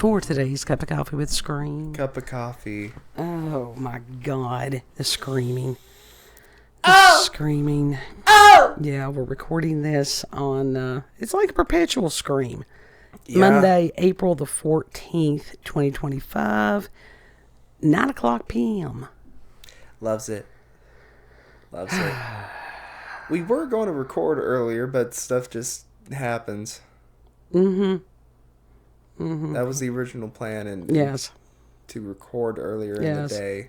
for today's Cup of Coffee with Scream. Cup of coffee. Oh my God, the screaming. Screaming. Oh! Yeah, we're recording this on, it's like a perpetual scream. Yeah. Monday, April the 14th, 2025, 9 o'clock p.m. Loves it. Loves it. We were going to record earlier, but stuff just happens. That was the original plan, and Yes. to record earlier in the day.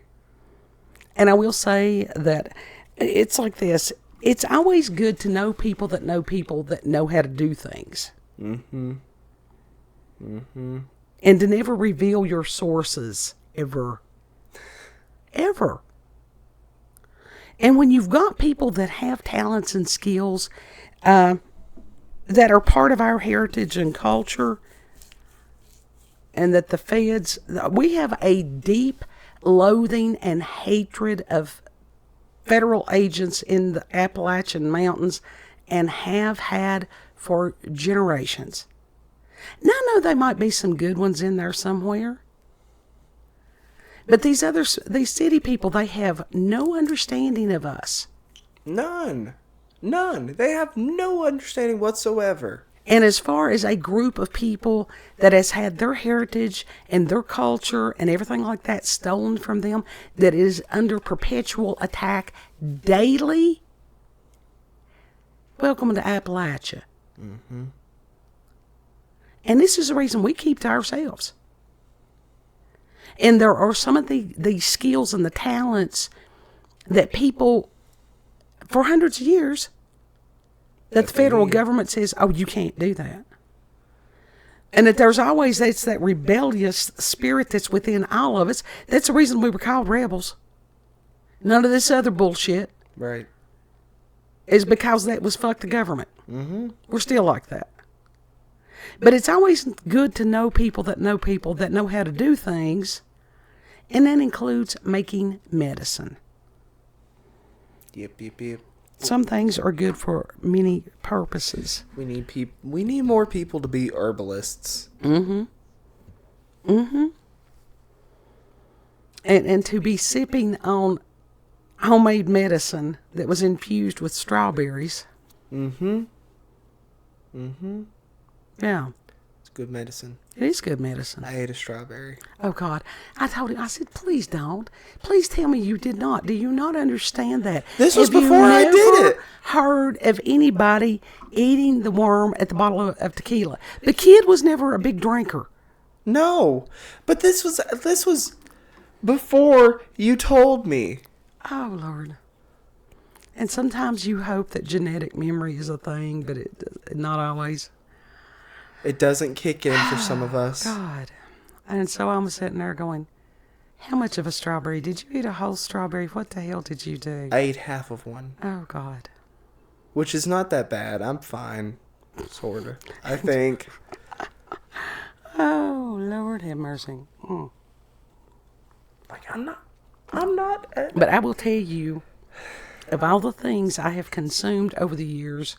And I will say that it's like this. It's always good to know people that know how to do things. And to never reveal your sources, ever. Ever. And when you've got people that have talents and skills that are part of our heritage and culture, and that the feds, we have a deep loathing and hatred of federal agents in the Appalachian Mountains and have had for generations. Now, I know there might be some good ones in there somewhere. But these city people, they have no understanding of us. None. They have no understanding whatsoever. And as far as a group of people that has had their heritage and their culture and everything like that stolen from them, that is under perpetual attack daily, welcome to Appalachia. And this is the reason we keep to ourselves. And there are some of the skills and the talents that people, for hundreds of years, that the federal government says, oh, you can't do that. And that there's always, it's that rebellious spirit that's within all of us. That's the reason we were called rebels. None of this other bullshit. Right. Is because that was fuck the government. We're still like that. But it's always good to know people that know how to do things. And that includes making medicine. Yep. Some things are good for many purposes. We need more people to be herbalists. And to be sipping on homemade medicine that was infused with strawberries. Yeah. It's good medicine. It is good medicine. I ate a strawberry. Oh, God. I told him, I said, please don't. Please tell me you did not. Do you not understand that? This was before I did it. Heard of anybody eating the worm at the bottle of tequila? The kid was never a big drinker. No. But this was before you told me. Oh, Lord. And sometimes you hope that genetic memory is a thing, but it not always. It doesn't kick in for some of us. God. And so I'm sitting there going, how much of a strawberry? Did you eat a whole strawberry? What the hell did you do? I ate half of one. Oh, God. Which is not that bad. I'm fine. Sort of. I think. Oh, Lord have mercy. Like, I'm not. But I will tell you, of all the things I have consumed over the years,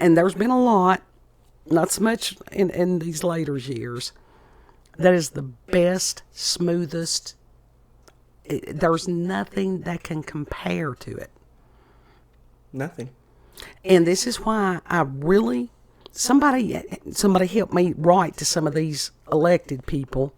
and there's been a lot, not so much in these later years, that is the best, smoothest. There's nothing that can compare to it. Nothing. And this is why I really, somebody help me write to some of these elected people.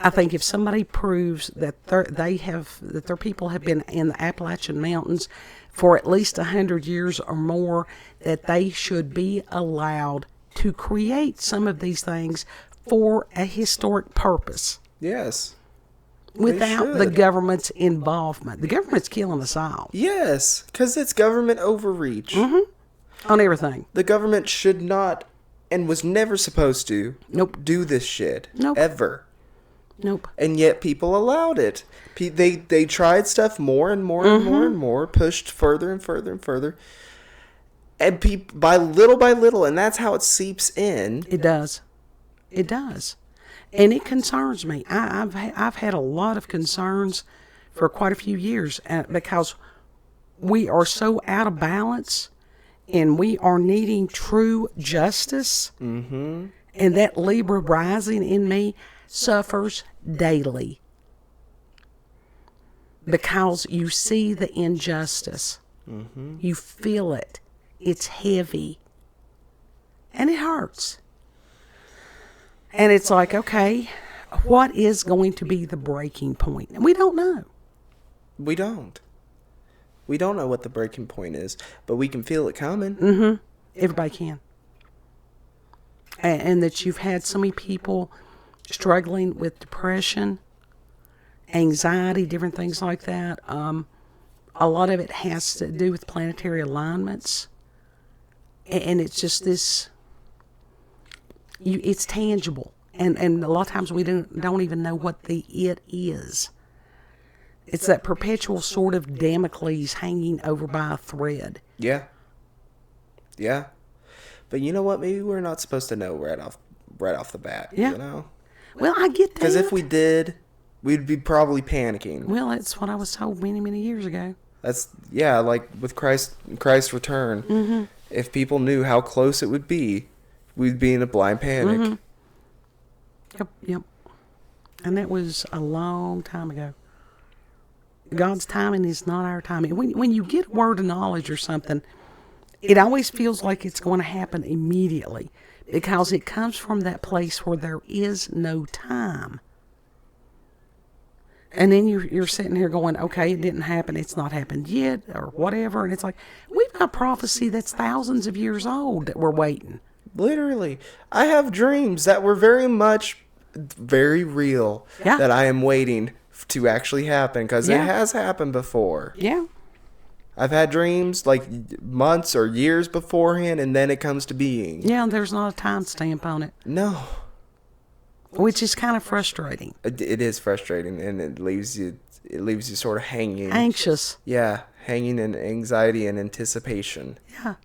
I think if somebody proves that their people have been in the Appalachian Mountains for at least 100 years or more, that they should be allowed to create some of these things for a historic purpose. Yes. Without the government's involvement. The government's killing us all. Yes, because it's government overreach. On everything. The government should not, and was never supposed to, do this shit. Ever. Nope. And yet people allowed it. They tried stuff more and more and more and more, pushed further and further and further. And by little, and that's how it seeps in. It does. It does. And it concerns me. I've had a lot of concerns for quite a few years because we are so out of balance and we are needing true justice. And that Libra rising in me suffers daily. Because you see the injustice. Mm-hmm. You feel it. It's heavy. And it hurts. And it's like, okay, what is going to be the breaking point? And we don't know. We don't. We don't know what the breaking point is, but we can feel it coming. Mm-hmm. Everybody can. And that you've had so many people struggling with depression, anxiety, different things like that. A lot of it has to do with planetary alignments. And it's just this, it's tangible. And a lot of times we don't even know what the it is. It's that perpetual sort of Damocles hanging over by a thread. Yeah. Yeah. But you know what? Maybe we're not supposed to know right off the bat. Yeah. You know? Well, I get that. Because if we did, we'd be probably panicking. Well, that's what I was told many, many years ago. That's, yeah, like with Christ's return. Mm-hmm. If people knew how close it would be, we'd be in a blind panic. Mm-hmm. Yep. And that was a long time ago. God's timing is not our timing. When you get a word of knowledge or something, it always feels like it's going to happen immediately because it comes from that place where there is no time. And then you're sitting here going, okay, it didn't happen. It's not happened yet or whatever. And it's like, we've got prophecy that's thousands of years old that we're waiting. Literally. I have dreams that were very real that I am waiting to actually happen because it has happened before. Yeah. I've had dreams like months or years beforehand, and then it comes to being. Yeah, and there's not a time stamp on it. No. Which is kind of frustrating. It is frustrating, and it leaves you sort of hanging. Anxious. Yeah, hanging in anxiety and anticipation. Yeah.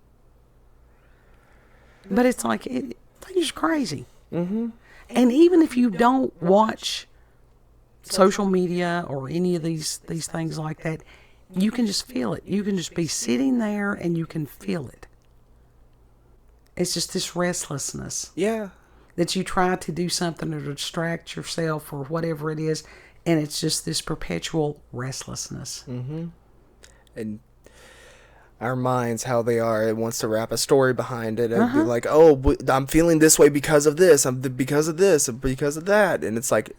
But it's like, things are crazy. Mm-hmm. And even if you don't watch social media or any of these things like that, you can just feel it. You can just be sitting there and you can feel it. It's just this restlessness. Yeah. That you try to do something to distract yourself or whatever it is, and it's just this perpetual restlessness. Mm-hmm. And our minds, how they are, it wants to wrap a story behind it and be like, oh, I'm feeling this way because of this, because of this, because of that. And it's like,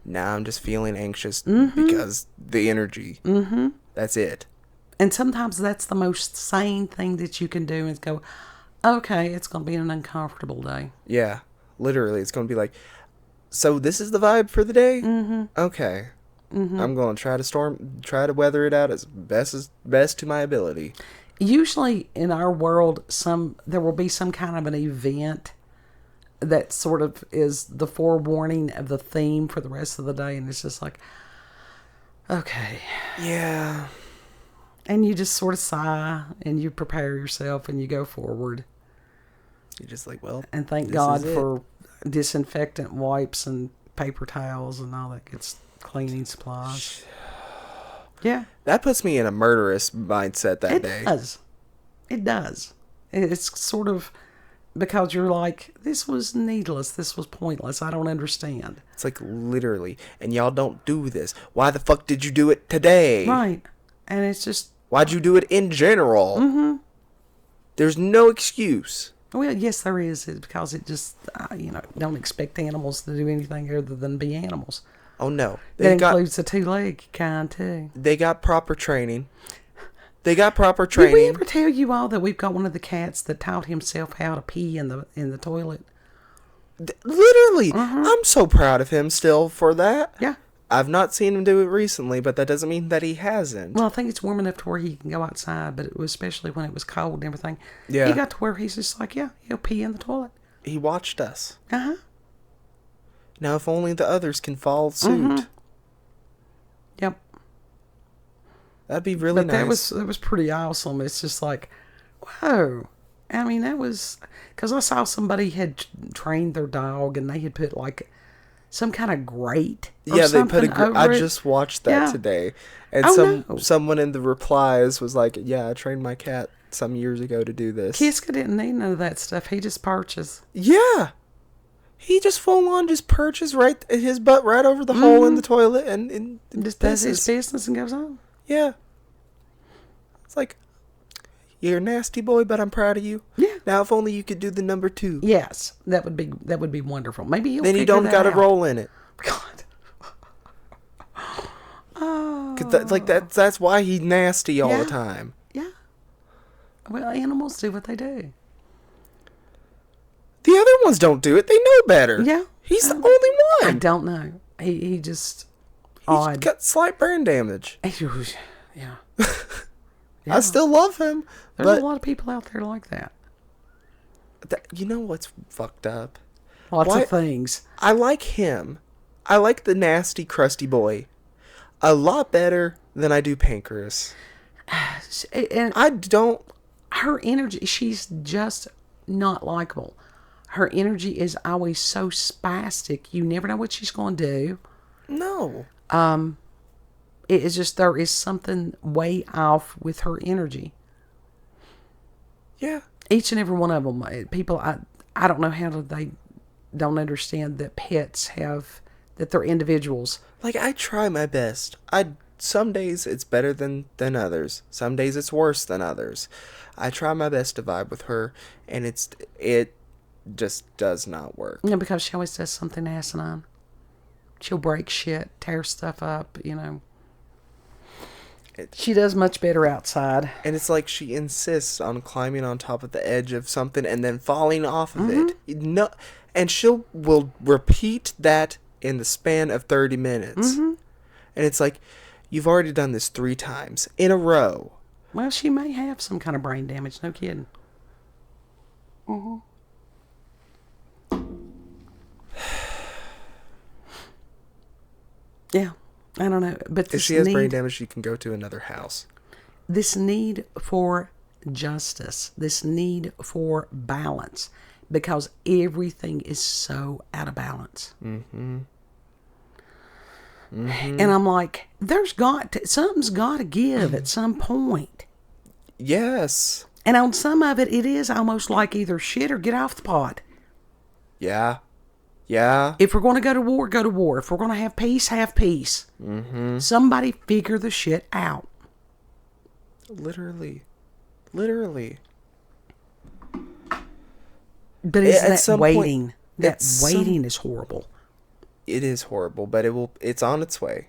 now I'm just feeling anxious because the energy. Mm-hmm. That's it. And sometimes that's the most sane thing that you can do is go, okay, it's going to be an uncomfortable day. Yeah, literally. It's going to be like, so this is the vibe for the day? Mm-hmm. Okay. Mm-hmm. I'm going to try to weather it out as best to my ability. Usually in our world, there will be some kind of an event that sort of is the forewarning of the theme for the rest of the day. And it's just like, okay. Yeah. And you just sort of sigh and you prepare yourself and you go forward. You're just like, well. And thank God for disinfectant wipes and paper towels and all that good cleaning supplies. Yeah. That puts me in a murderous mindset that day. It does. It's sort of because you're like, this was needless. This was pointless. I don't understand. It's like literally. And y'all don't do this. Why the fuck did you do it today? Right. And it's just. Why'd you do it in general? Mm-hmm. There's no excuse. Well, yes, there is. It's because it just, don't expect animals to do anything other than be animals. Oh, no. That includes the two-leg kind, too. They got proper training. Did we ever tell you all that we've got one of the cats that taught himself how to pee in the toilet? Literally. I'm so proud of him still for that. Yeah. I've not seen him do it recently, but that doesn't mean that he hasn't. Well, I think it's warm enough to where he can go outside, but it was especially when it was cold and everything. Yeah. He got to where he's just like, yeah, he'll pee in the toilet. He watched us. Uh-huh. Now, if only the others can follow suit. Mm-hmm. Yep. That'd be really nice. That was pretty awesome. It's just like, whoa. I mean, that was, because I saw somebody had trained their dog and they had put like some kind of grate. Yeah, they put I just watched that today. And someone in the replies was like, yeah, I trained my cat some years ago to do this. Kiska didn't need none of that stuff. He just purchased. Yeah. He just full on just perches his butt right over the hole in the toilet and just does his business and goes on. Yeah. It's like, you're a nasty boy, but I'm proud of you. Yeah. Now, if only you could do the number 2. Yes, that would be wonderful. Maybe he'll. Then you don't got to roll in it. God. Cause that's why he's nasty all the time. Yeah. Well, animals do what they do. The other ones don't do it. They know better. Yeah. He's the only one. I don't know. He just He's got slight brain damage. Yeah. I still love him. There's a lot of people out there like that. You know what's fucked up? Lots of things. I like him. I like the nasty, crusty boy a lot better than I do Pancreas. And I don't... Her energy, she's just not likable. Her energy is always so spastic. You never know what she's going to do. No. It is just, there is something way off with her energy. Yeah. Each and every one of them. People, I don't know how they don't understand that pets have, that they're individuals. Like, I try my best. Some days it's better than others. Some days it's worse than others. I try my best to vibe with her, and it just does not work. You know, because she always does something asinine. She'll break shit, tear stuff up, you know. She does much better outside. And it's like she insists on climbing on top of the edge of something and then falling off of it. No, and will repeat that in the span of 30 minutes. And it's like, you've already done this 3 times in a row. Well, she may have some kind of brain damage, no kidding. Yeah, I don't know. But if she has brain damage, she can go to another house. This need for justice, this need for balance, because everything is so out of balance. And I'm like, something's got to give at some point. Yes. And on some of it, it is almost like either shit or get off the pot. Yeah. Yeah. If we're going to go to war, go to war. If we're going to have peace, have peace. Somebody figure the shit out. Literally. But is that waiting? That waiting is horrible. It is horrible, but it's on its way.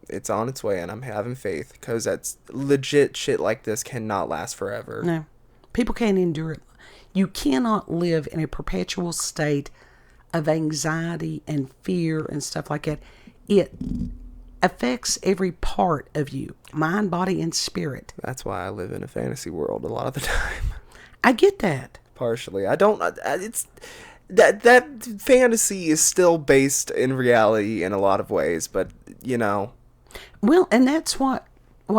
It's on its way, and I'm having faith, because that's legit shit like this cannot last forever. No. People can't endure it. You cannot live in a perpetual state of anxiety and fear and stuff like that. It affects every part of you, mind, body, and spirit. That's why I live in a fantasy world a lot of the time. I get that. Partially. I don't... It's... That fantasy is still based in reality in a lot of ways, but, you know. Well, and that's what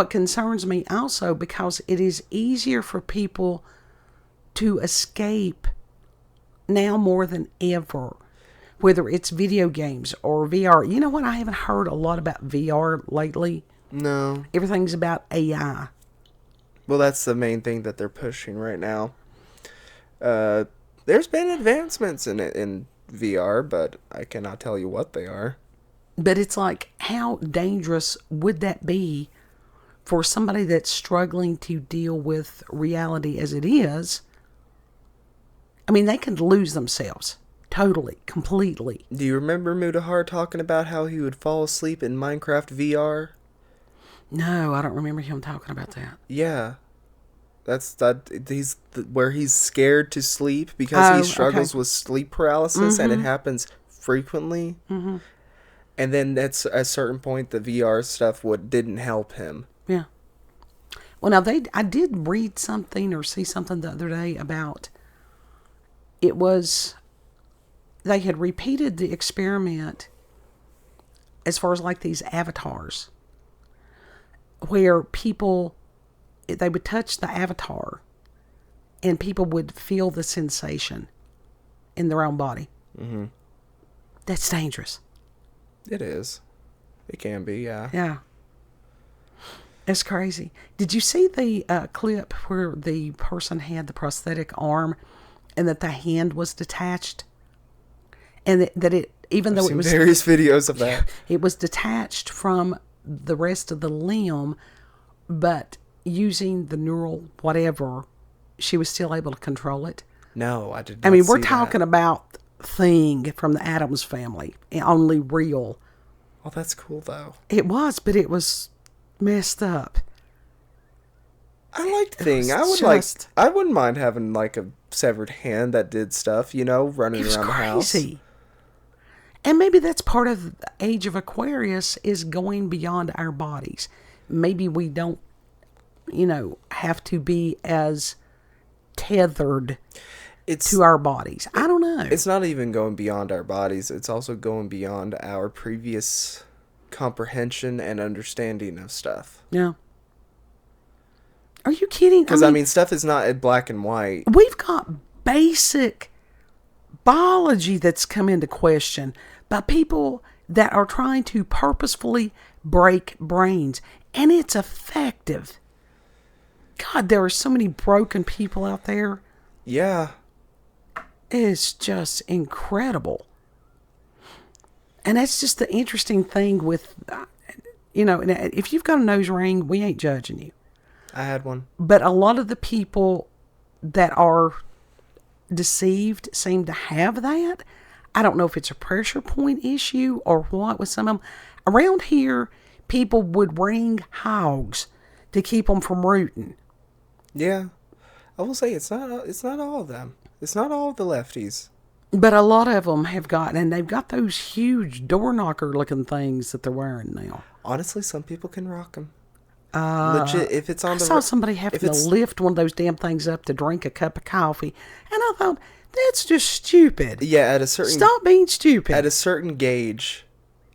concerns me also, because it is easier for people to escape now more than ever, whether it's video games or VR. You know what? I haven't heard a lot about VR lately. No. Everything's about AI. Well, that's the main thing that they're pushing right now. There's been advancements in VR, but I cannot tell you what they are. But it's like, how dangerous would that be for somebody that's struggling to deal with reality as it is? I mean, they could lose themselves totally, completely. Do you remember Mudahar talking about how he would fall asleep in Minecraft VR? No, I don't remember him talking about that. Yeah. Where he's scared to sleep because he struggles with sleep paralysis, and it happens frequently. And then at a certain point, the VR stuff didn't help him. Yeah. Well, now I did read something or see something the other day about, they had repeated the experiment as far as like these avatars, where they would touch the avatar and people would feel the sensation in their own body. That's dangerous. It is. It can be, yeah. Yeah. It's crazy. Did you see the clip where the person had the prosthetic arm and that the hand was detached? and that it, even though it was various videos of that, it was detached from the rest of the limb, but using the neural whatever, she was still able to control it. No, I did not. I mean, we're see talking that. about Thing from the Addams Family, only real. Oh, that's cool though. It was, but it was messed up. I liked Thing. I wouldn't mind having like a severed hand that did stuff, you know, running around the house. And maybe that's part of the age of Aquarius, is going beyond our bodies. Maybe we don't, have to be as tethered to our bodies. I don't know. It's not even going beyond our bodies. It's also going beyond our previous comprehension and understanding of stuff. Yeah. Are you kidding? Because, stuff is not in black and white. We've got basic biology that's come into question by people that are trying to purposefully break brains. And it's effective. God, there are so many broken people out there. Yeah. It's just incredible. And that's just the interesting thing with, if you've got a nose ring, we ain't judging you. I had one. But a lot of the people that are deceived seem to have that. I don't know if it's a pressure point issue or what with some of them. Around here, people would ring hogs to keep them from rooting. Yeah. I will say it's not all of them. It's not all of the lefties. But a lot of them have got, and they've got those huge door knocker looking things that they're wearing now. Honestly, some people can rock them. Legit, if it's on I saw somebody having to lift one of those damn things up to drink a cup of coffee, and I thought, that's just stupid. Yeah, at a certain... Stop being stupid. At a certain gauge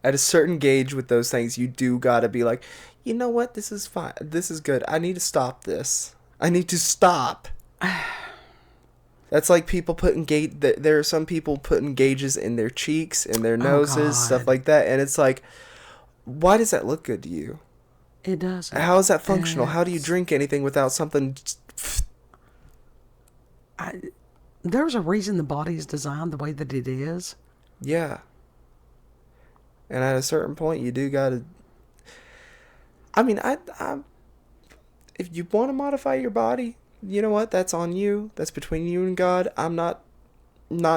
with those things, you do gotta be like, you know what, this is fine. This is good. I need to stop this. I need to stop. That's like people putting there are some people putting gauges in their cheeks, in their noses, stuff like that, and it's like, why does that look good to you? It does. How is that functional? How do you drink anything without something? There's a reason the body is designed the way that it is. Yeah. And at a certain point, you do gotta... if you want to modify your body, you know what? That's on you. That's between you and God. I'm not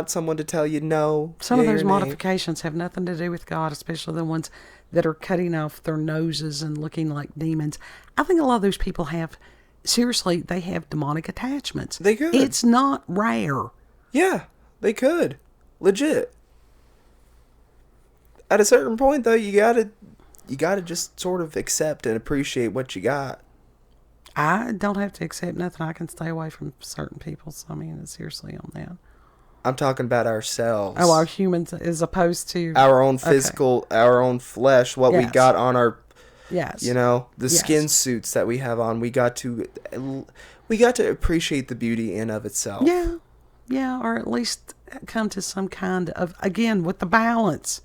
someone to tell you no. Some of those modifications have nothing to do with God, especially the ones that are cutting off their noses and looking like demons. I think a lot of those people have demonic attachments. They could. It's not rare. Yeah, they could. Legit. At a certain point, though, you gotta just sort of accept and appreciate what you got. I don't have to accept nothing. I can stay away from certain people. So, seriously on that. I'm talking about ourselves. Oh, our humans, as opposed to... our own physical, our own flesh, what we got on our... Yes. The skin suits that we have on. We got to appreciate the beauty in of itself. Yeah. Yeah, or at least come to some kind of, again, with the balance.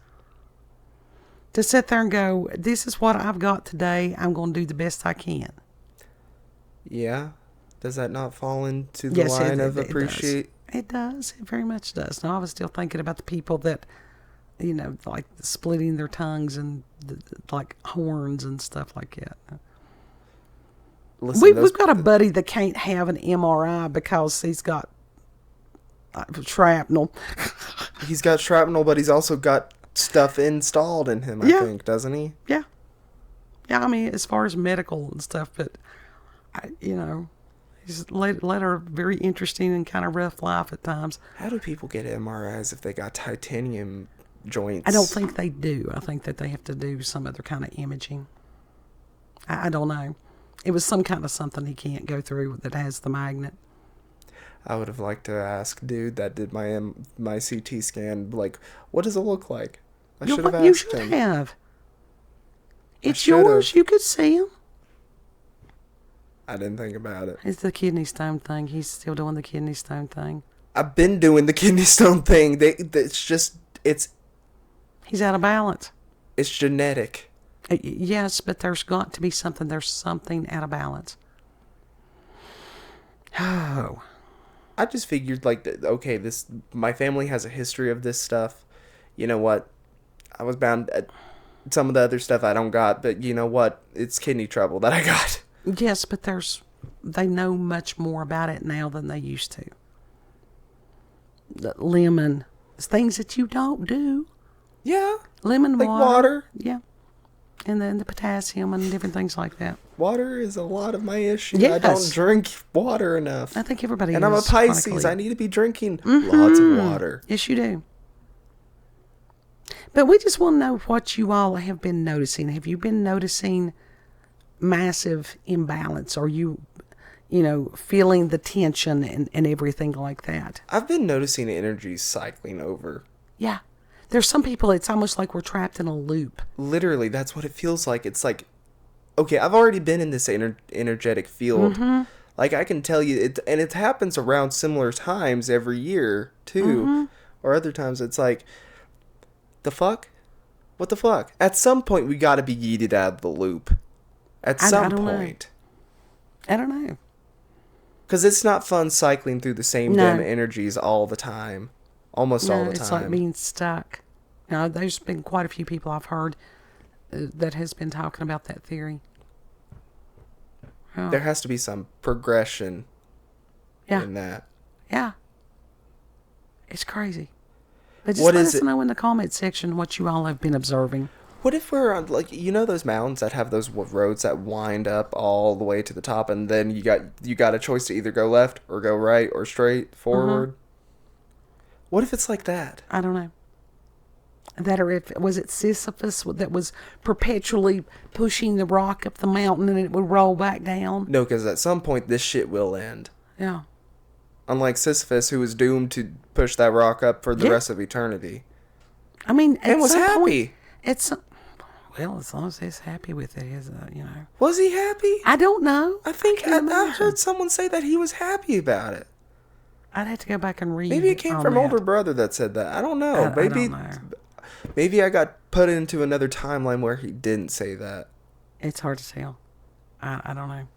To sit there and go, this is what I've got today. I'm going to do the best I can. Yeah. Does that not fall into the line of appreciate? It does. It very much does. Now, I was still thinking about the people that, like splitting their tongues and like horns and stuff like that. Listen, we've got a buddy that can't have an MRI because he's got shrapnel. He's got shrapnel, but he's also got stuff installed in him, I think, doesn't he? Yeah. Yeah, as far as medical and stuff, but, he's led a very interesting and kind of rough life at times. How do people get MRIs if they got titanium joints? I don't think they do. I think that they have to do some other kind of imaging. I don't know. It was some kind of something he can't go through that has the magnet. I would have liked to ask dude that did my CT scan, like, what does it look like? I should have asked him. You should have. It's yours. You could see him. I didn't think about it. It's the kidney stone thing. He's still doing the kidney stone thing. I've been doing the kidney stone thing. He's out of balance. It's genetic. Yes, but there's got to be something. There's something out of balance. Oh. I just figured, like, okay, my family has a history of this stuff. you know what? I was bound at some of the other stuff I don't got, but you know what? It's kidney trouble that I got. Yes, but they know much more about it now than they used to. The lemon, things that you don't do. Yeah. Lemon like water. Yeah. And then the potassium and different things like that. Water is a lot of my issue. Yes. I don't drink water enough. I think everybody And is. I'm a Pisces. chronically. I need to be drinking lots of water. Yes, you do. But we just want to know what you all have been noticing. Have you been noticing massive imbalance? Are you feeling the tension and everything like that? I've been noticing energy cycling over. Yeah. There's some people, it's almost like we're trapped in a loop. Literally, that's what it feels like. It's like, okay, I've already been in this energetic field. Like, I can tell you, and it happens around similar times every year, too. Or other times, it's like, the fuck? What the fuck? At some point, we gotta be yeeted out of the loop. At some point. I don't know. Because it's not fun cycling through the same damn energies all the time. Almost all the time. It's like being stuck. There's been quite a few people I've heard that has been talking about that theory. There has to be some progression in that. Yeah. It's crazy. But just let us know in the comment section what you all have been observing. What if we're on, like, those mountains that have those roads that wind up all the way to the top, and then you got a choice to either go left or go right or straight forward? What if it's like that? I don't know. That, or was it Sisyphus that was perpetually pushing the rock up the mountain and it would roll back down? No, because at some point this shit will end. Yeah. Unlike Sisyphus, who was doomed to push that rock up for the rest of eternity. I mean, and was happy. Well, as long as he's happy with it, Was he happy? I don't know. I heard someone say that he was happy about it. I'd have to go back and read. Maybe it came from older brother that said that. I don't know. I don't know. Maybe I got put into another timeline where he didn't say that. It's hard to tell. I don't know.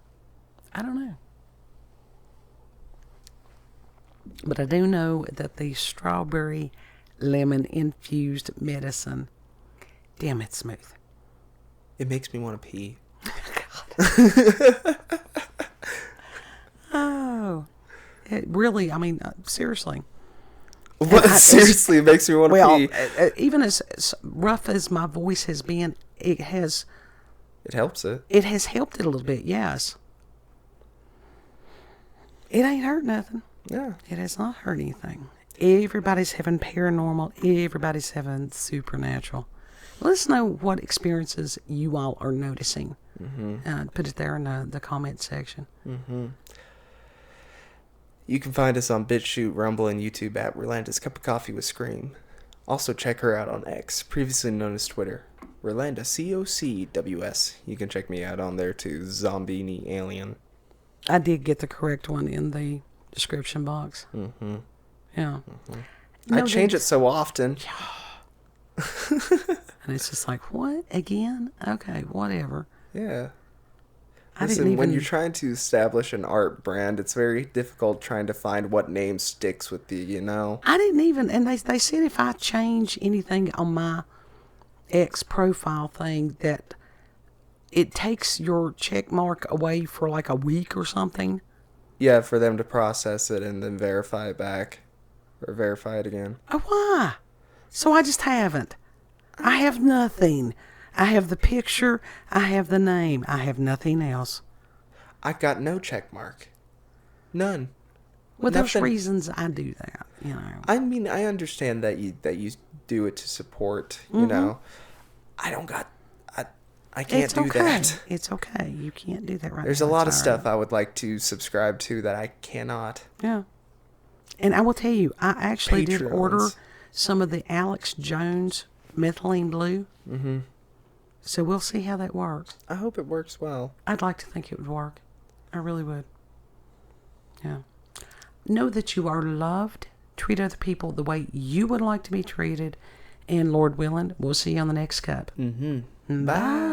I don't know. But I do know that the strawberry lemon infused medicine, damn, it's smooth. It makes me want to pee. Oh. It really, seriously. What? Seriously, it makes me want to pee. Even as rough as my voice has been, it helps it. It has helped it a little bit, yes. It ain't hurt nothing. Yeah. It has not hurt anything. Everybody's having paranormal. Everybody's having supernatural. Let us know what experiences you all are noticing. Put it there in the comment section. You can find us on BitChute, Rumble, and YouTube at Rolanda's Cup of Coffee with Scream. Also check her out on X, previously known as Twitter. Rolanda, COCWS. You can check me out on there too, Zombini Alien. I did get the correct one in the description box. Yeah. I change it so often. And it's just like, what? Again? Okay, whatever. Yeah. Listen, when you're trying to establish an art brand, it's very difficult trying to find what name sticks with you, I didn't even, and they said if I change anything on my X profile thing, that it takes your check mark away for like a week or something. Yeah, for them to process it and then verify it back. Or verify it again. Oh, why? So I just haven't. I have nothing. I have the picture. I have the name. I have nothing else. I got no check mark. None. Well, there's reasons I do that, I mean, I understand that you do it to support, I don't got... I can't do that. It's okay. You can't do that right now. There's a lot of stuff I would like to subscribe to that I cannot. Yeah. And I will tell you, I actually did order some of the Alex Jones methylene blue. So we'll see how that works. I hope it works well. I'd like to think it would work. I really would. Yeah. Know that you are loved. Treat other people the way you would like to be treated. And Lord willing, we'll see you on the next cup. Bye.